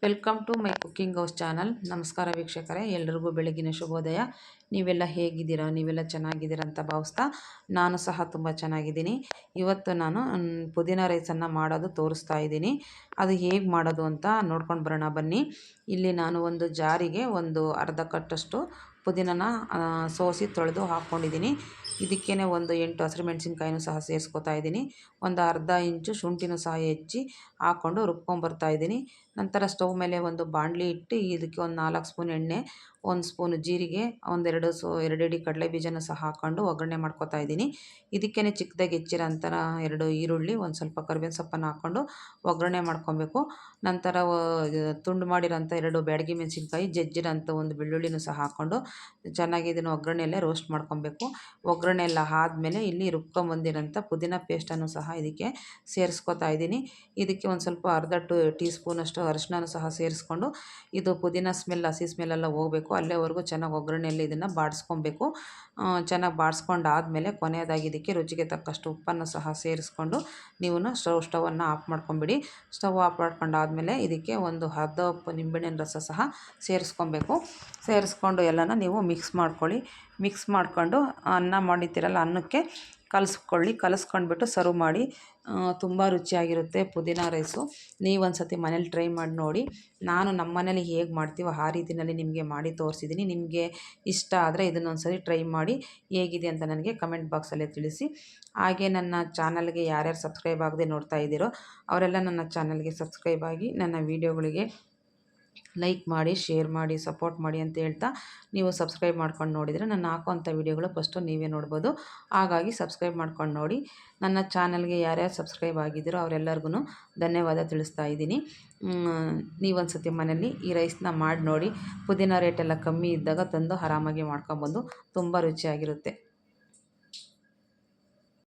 Welcome to my cooking house channel. ನಮಸ್ಕಾರ ವೀಕ್ಷಕರೇ, ಎಲ್ರಿಗೂ ಬೆಳಗಿನ ಶುಭೋದಯ. ನೀವೆಲ್ಲ ಹೇಗಿದ್ದೀರಾ? ನೀವೆಲ್ಲ ಚೆನ್ನಾಗಿದ್ದೀರಾ ಅಂತ ಭಾವಿಸ್ತಾ ನಾನು ಸಹ ತುಂಬ ಚೆನ್ನಾಗಿದ್ದೀನಿ. ಇವತ್ತು ನಾನು ಪುದೀನ ರೈಸನ್ನು ಮಾಡೋದು ತೋರಿಸ್ತಾ ಇದ್ದೀನಿ. ಅದು ಹೇಗೆ ಮಾಡೋದು ಅಂತ ನೋಡ್ಕೊಂಡು ಬರೋಣ ಬನ್ನಿ. ಇಲ್ಲಿ ನಾನು ಒಂದು ಜಾರಿಗೆ ಒಂದು ಅರ್ಧ ಕಟ್ಟಷ್ಟು ಪುದೀನನ ಸೋಸಿ ತೊಳೆದು ಹಾಕ್ಕೊಂಡಿದ್ದೀನಿ. ಇದಕ್ಕೇ ಒಂದು 8 ಹಸಿರುಮೆಣಸಿನ್ಕಾಯಿನೂ ಸಹ ಸೇರಿಸ್ಕೊತಾ ಇದ್ದೀನಿ. ಒಂದು ಅರ್ಧ ಇಂಚು ಶುಂಠಿನೂ ಸಹ ಹೆಚ್ಚಿ ಹಾಕ್ಕೊಂಡು ರುಬ್ಕೊಂಬರ್ತಾ ಇದ್ದೀನಿ. ನಂತರ ಸ್ಟವ್ ಮೇಲೆ ಒಂದು ಬಾಣಲಿ ಇಟ್ಟು ಇದಕ್ಕೆ ಒಂದು 4 ಸ್ಪೂನ್ ಎಣ್ಣೆ, 1 ಸ್ಪೂನ್ ಜೀರಿಗೆ, ಒಂದೆರಡು ಎರಡಿಡಿ ಕಡಲೆ ಬೀಜನೂ ಸಹ ಹಾಕ್ಕೊಂಡು ಒಗ್ಗರಣೆ ಮಾಡ್ಕೊತಾ ಇದ್ದೀನಿ. ಇದಕ್ಕೇ ಚಿಕ್ಕದಾಗಿ ಹೆಚ್ಚಿರೋಂಥ 2 ಈರುಳ್ಳಿ, ಒಂದು ಸ್ವಲ್ಪ ಕರಿಬೇವಿನ ಸೊಪ್ಪನ್ನು ಹಾಕ್ಕೊಂಡು ಒಗ್ಗರಣೆ ಮಾಡ್ಕೊಬೇಕು. ನಂತರ ತುಂಡು ಮಾಡಿರೋಂಥ 2 ಬ್ಯಾಡಗಿ ಮೆಣಸಿನ್ಕಾಯಿ, ಜಜ್ಜಿರೋಂಥ ಒಂದು ಬೆಳ್ಳುಳ್ಳಿನೂ ಸಹ ಹಾಕ್ಕೊಂಡು ಚೆನ್ನಾಗಿ ಇದನ್ನು ಒಗ್ಗರಣೆಯಲ್ಲೇ ರೋಸ್ಟ್ ಮಾಡ್ಕೊಬೇಕು. ಒಗ್ಗರಣೆ ಎಲ್ಲ ಆದಮೇಲೆ ಇಲ್ಲಿ ರುಬ್ಕೊಂಬಂದಿರೋಂಥ ಪುದೀನ ಪೇಸ್ಟನ್ನು ಸಹ ಇದಕ್ಕೆ ಸೇರಿಸ್ಕೊತಾ ಇದ್ದೀನಿ. ಇದಕ್ಕೆ ಒಂದು ಸ್ವಲ್ಪ ಅರ್ಧ ಟೀ ಸ್ಪೂನಷ್ಟು ಅರಿಶಿನನೂ ಸಹ ಸೇರಿಸ್ಕೊಂಡು ಇದು ಪುದೀನ ಸ್ಮೆಲ್, ಹಸಿ ಸ್ಮೆಲ್ಲೆಲ್ಲ ಹೋಗಬೇಕು. ಅಲ್ಲೇವರೆಗೂ ಚೆನ್ನಾಗಿ ಒಗ್ಗರಣೆಯಲ್ಲಿ ಇದನ್ನು ಬಾಡಿಸ್ಕೊಬೇಕು. ಚೆನ್ನಾಗಿ ಬಾಡಿಸ್ಕೊಂಡಾದಮೇಲೆ ಕೊನೆಯದಾಗಿ ಇದಕ್ಕೆ ರುಚಿಗೆ ತಕ್ಕಷ್ಟು ಉಪ್ಪನ್ನು ಸಹ ಸೇರಿಸ್ಕೊಂಡು ನೀವು ಸ್ಟವನ್ನು ಆಫ್ ಮಾಡ್ಕೊಂಬಿಡಿ. ಸ್ಟವ್ ಆಫ್ ಮಾಡ್ಕೊಂಡಾದಮೇಲೆ ಇದಕ್ಕೆ ಒಂದು ಅರ್ಧ ಕಪ್ ನಿಂಬೆಹಣ್ಣಿನ ರಸ ಸಹ ಸೇರಿಸ್ಕೊಬೇಕು. ಸೇರಿಸ್ಕೊಂಡು ಎಲ್ಲನ ನೀವು ಮಿಕ್ಸ್ ಮಾಡ್ಕೊಳ್ಳಿ. ಮಿಕ್ಸ್ ಮಾಡ್ಕೊಂಡು ಅನ್ನ ಮಾಡಿರ್ತೀರಲ್ಲ, ಅನ್ನಕ್ಕೆ ಕಲಿಸ್ಕೊಂಡ್ಬಿಟ್ಟು ಸರ್ವ್ ಮಾಡಿ. ತುಂಬ ರುಚಿಯಾಗಿರುತ್ತೆ ಪುದೀನ ರೈಸು. ನೀವು ಒಂದು ಸತಿ ಮನೇಲಿ ಟ್ರೈ ಮಾಡಿ ನೋಡಿ. ನಾನು ನಮ್ಮ ಮನೇಲಿ ಹೇಗೆ ಮಾಡ್ತೀವೋ ಆ ರೀತಿಯಲ್ಲಿ ನಿಮಗೆ ಮಾಡಿ ತೋರಿಸಿದ್ದೀನಿ. ನಿಮಗೆ ಇಷ್ಟ ಆದರೆ ಇದನ್ನೊಂದು ಸರಿ ಟ್ರೈ ಮಾಡಿ ಹೇಗಿದೆ ಅಂತ ನನಗೆ ಕಮೆಂಟ್ ಬಾಕ್ಸಲ್ಲೇ ತಿಳಿಸಿ. ಹಾಗೆ ನನ್ನ ಚಾನಲ್ಗೆ ಯಾರ್ಯಾರು ಸಬ್ಸ್ಕ್ರೈಬ್ ಆಗದೆ ನೋಡ್ತಾ ಇದ್ದೀರೋ ಅವರೆಲ್ಲ ನನ್ನ ಚಾನಲ್ಗೆ ಸಬ್ಸ್ಕ್ರೈಬ್ ಆಗಿ ನನ್ನ ವೀಡಿಯೋಗಳಿಗೆ ಲೈಕ್ ಮಾಡಿ, ಶೇರ್ ಮಾಡಿ, ಸಪೋರ್ಟ್ ಮಾಡಿ ಅಂತ ಹೇಳ್ತಾ, ನೀವು ಸಬ್ಸ್ಕ್ರೈಬ್ ಮಾಡ್ಕೊಂಡು ನೋಡಿದರೆ ನಾನು ಹಾಕೋಂಥ ವೀಡಿಯೋಗಳು ಫಸ್ಟು ನೀವೇ ನೋಡ್ಬೋದು. ಹಾಗಾಗಿ ಸಬ್ಸ್ಕ್ರೈಬ್ ಮಾಡ್ಕೊಂಡು ನೋಡಿ. ನನ್ನ ಚಾನಲ್ಗೆ ಯಾರ್ಯಾರು ಸಬ್ಸ್ಕ್ರೈಬ್ ಆಗಿದ್ದೀರೋ ಅವರೆಲ್ಲರಿಗೂ ಧನ್ಯವಾದ ತಿಳಿಸ್ತಾ ಇದ್ದೀನಿ. ನೀವೊಂದು ಸತಿ ಮನೇಲಿ ಈ ರೈಸ್ನ ಮಾಡಿ ನೋಡಿ. ಪುದೀನ ರೇಟೆಲ್ಲ ಕಮ್ಮಿ ಇದ್ದಾಗ ತಂದು ಆರಾಮಾಗಿ ಮಾಡ್ಕೊಬೋದು. ತುಂಬ ರುಚಿಯಾಗಿರುತ್ತೆ.